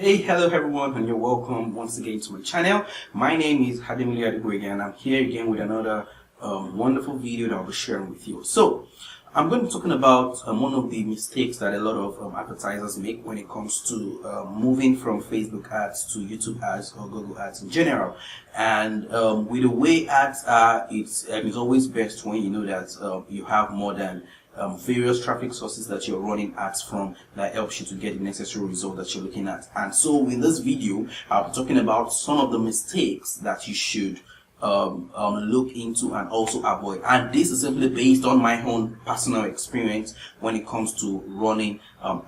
Hey, hello everyone, and you're welcome once again to my channel. My name is Hadimili Adigwege, and I'm here again with another wonderful video that I'll be sharing with you. So, I'm going to be talking about one of the mistakes that a lot of advertisers make when it comes to moving from Facebook ads to YouTube ads or Google ads in general. And with the way ads are, it's always best when you know that you have more than various traffic sources that you're running ads from that helps you to get the necessary result that you're looking at. And so in this video, I'll be talking about some of the mistakes that you should look into and also avoid. And this is simply based on my own personal experience when it comes to running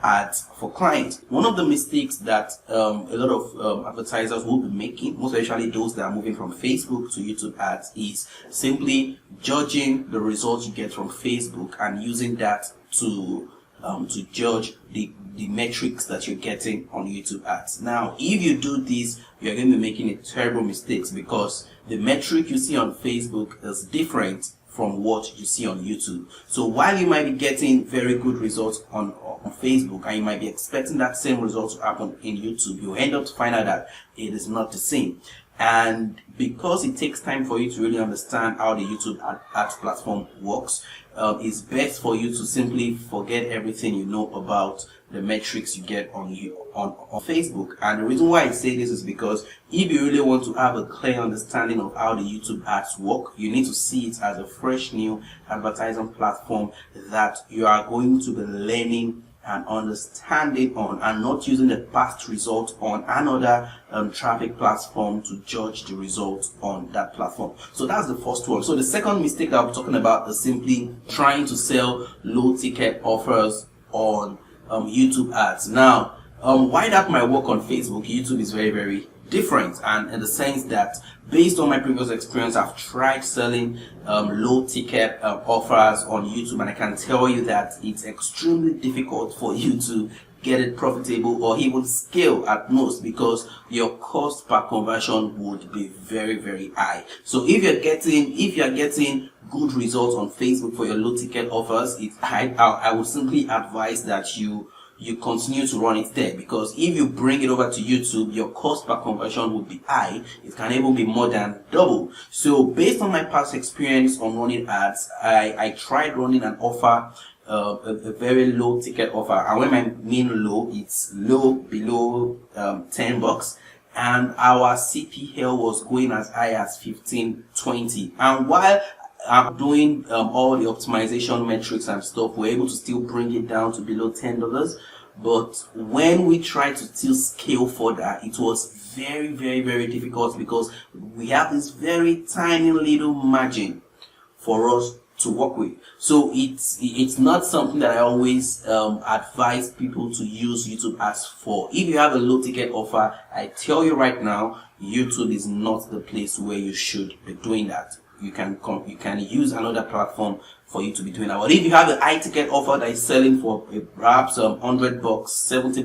ads for clients. One of the mistakes that a lot of advertisers will be making, most especially those that are moving from Facebook to YouTube ads, is simply judging the results you get from Facebook and using that to judge the metrics that you're getting on YouTube ads. Now, if you do this, you're going to be making a terrible mistakes, because the metric you see on Facebook is different from what you see on YouTube. So while you might be getting very good results on Facebook, and you might be expecting that same result to happen in YouTube, you end up to find out that it is not the same. And because it takes time for you to really understand how the YouTube ads platform works, it's best for you to simply forget everything you know about the metrics you get on Facebook. And the reason why I say this is because if you really want to have a clear understanding of how the YouTube ads work, you need to see it as a fresh new advertising platform that you are going to be learning and understanding on, and not using the past result on another traffic platform to judge the results on that platform. So that's the first one. So the second mistake that I'm talking about is simply trying to sell low ticket offers on YouTube ads. Now, why that might work on Facebook, YouTube is very, very different, and in the sense that based on my previous experience, I've tried selling low ticket offers on YouTube, and I can tell you that it's extremely difficult for you to get it profitable or even scale at most, because your cost per conversion would be very, very high. So if you're getting good results on Facebook for your low ticket offers, I would simply advise that you continue to run it there, because if you bring it over to YouTube, your cost per conversion would be high. It can even be more than double. So based on my past experience on running ads, I tried running an offer, a very low ticket offer. And when I mean low, it's low below $10, and our CPL was going as high as 15, 20. And while I'm doing all the optimization metrics and stuff, we're able to still bring it down to below $10. But when we tried to still scale further, it was very, very, very difficult, because we have this very tiny little margin for us to work with. So it's not something that I always advise people to use YouTube ads for. If you have a low ticket offer, I tell you right now, YouTube is not the place where you should be doing that. You can use another platform for you to be doing that. But if you have a high ticket offer that is selling for perhaps $100, $70,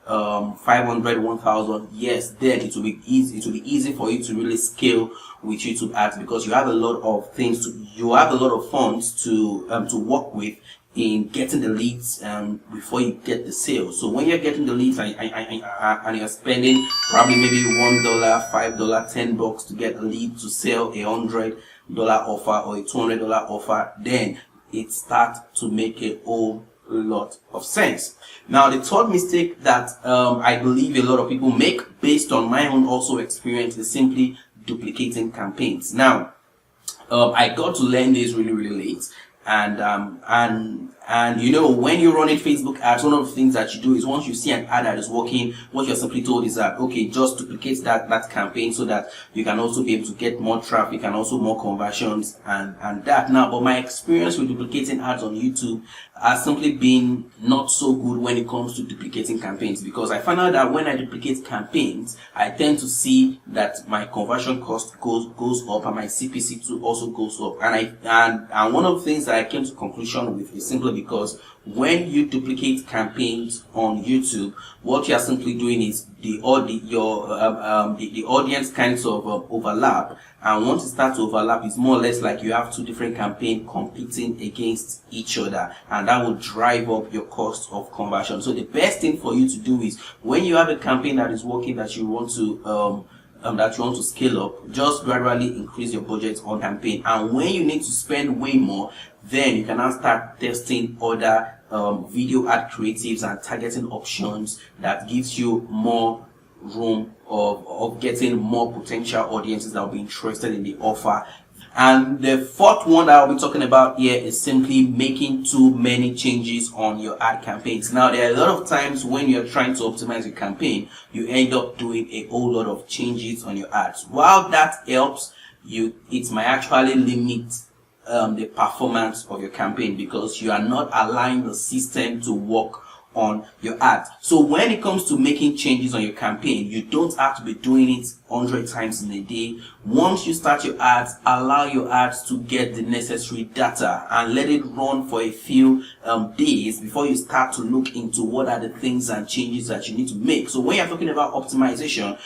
$100, 500, 1,000, yes, then it will be easy. It will be easy for you to really scale with YouTube ads, because you have a lot of things you have a lot of funds to work with in getting the leads before you get the sale. So when you're getting the leads and you're spending probably maybe $1, $5, $10 to get a lead to sell a $100 offer or a $200 offer, then it starts to make a whole lot of sense. Now, the third mistake that I believe a lot of people make, based on my own also experience, is simply duplicating campaigns. Now, I got to learn this really, really late. And you know, when you're running Facebook ads, one of the things that you do is, once you see an ad that is working, what you're simply told is that, okay, just duplicate that campaign so that you can also be able to get more traffic and also more conversions and that. Now, but my experience with duplicating ads on YouTube has simply been not so good when it comes to duplicating campaigns, because I found out that when I duplicate campaigns, I tend to see that my conversion cost goes up, and my CPC too also goes up. And one of the things that I came to conclusion with is simply simply because when you duplicate campaigns on YouTube, what you are simply doing is the audience kinds of overlap, and once it starts to overlap, it's more or less like you have two different campaigns competing against each other, and that will drive up your cost of conversion. So the best thing for you to do is, when you have a campaign that is working that you want to scale up, just gradually increase your budget on campaign, and when you need to spend way more, then you can now start testing other video ad creatives and targeting options that gives you more room of getting more potential audiences that will be interested in the offer. And the fourth one that I'll be talking about here is simply making too many changes on your ad campaigns. Now, there are a lot of times when you're trying to optimize your campaign, you end up doing a whole lot of changes on your ads. While that helps you, it might actually limit the performance of your campaign, because you are not allowing the system to work on your ads. So when it comes to making changes on your campaign, you don't have to be doing it 100 times in a day. Once you start your ads, allow your ads to get the necessary data and let it run for a few days before you start to look into what are the things and changes that you need to make. So when you're talking about optimization,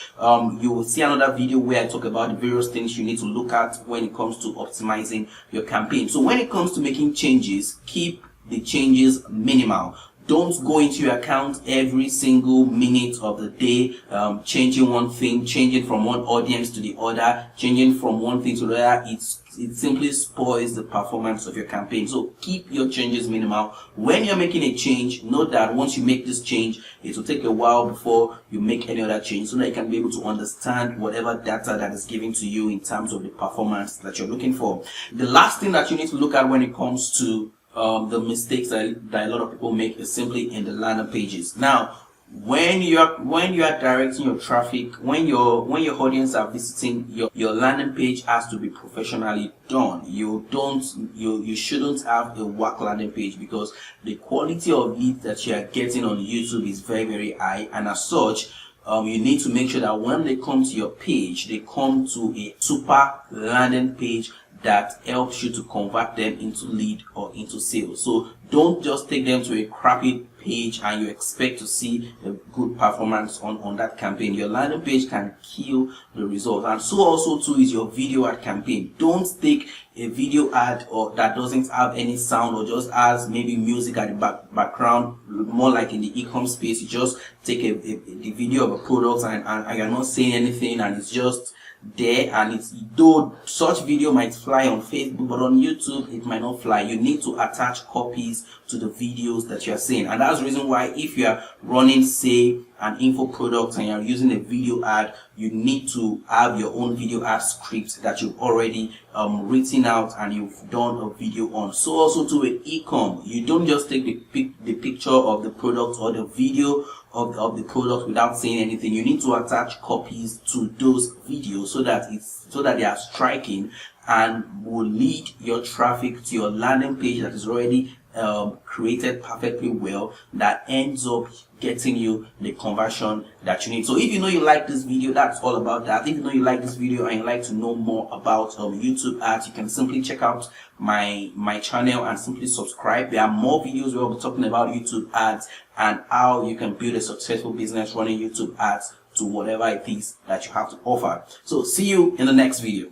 you will see another video where I talk about the various things you need to look at when it comes to optimizing your campaign. So when it comes to making changes, keep the changes minimal. Don't go into your account every single minute of the day, changing one thing, changing from one audience to the other, changing from one thing to the other. It simply spoils the performance of your campaign. So keep your changes minimal. When you're making a change, note that once you make this change, it will take a while before you make any other change, so that you can be able to understand whatever data that is given to you in terms of the performance that you're looking for. The last thing that you need to look at when it comes to the mistakes that a lot of people make is simply in the landing pages. Now, when you are directing your traffic, when your audience are visiting, your landing page has to be professionally done. You shouldn't have a whack landing page, because the quality of leads that you are getting on YouTube is very, very high, and as such, you need to make sure that when they come to your page, they come to a super landing page that helps you to convert them into lead or into sales. So don't just take them to a crappy page and you expect to see a good performance on that campaign. Your landing page can kill the result. And so also too is your video ad campaign. Don't take a video ad or that doesn't have any sound, or just has maybe music at the background, more like in the e-com space. You just take the video of a product and you're not saying anything, and it's just there, and though such video might fly on Facebook, but on YouTube it might not fly. You need to attach copies to the videos that you are seeing, and that's the reason why if you are running, say, an info product and you're using a video ad, you need to have your own video ad script that you've already written out and you've done a video on. So also to an e-com, you don't just take the picture of the product or the video of the product without saying anything. You need to attach copies to those videos so that they are striking and will lead your traffic to your landing page that is already created perfectly well, that ends up getting you the conversion that you need. So if you know you like this video, that's all about that. If you know you like this video and you'd like to know more about YouTube ads, you can simply check out my channel and simply subscribe. There are more videos where we'll be talking about YouTube ads and how you can build a successful business running YouTube ads to whatever it is that you have to offer. So see you in the next video.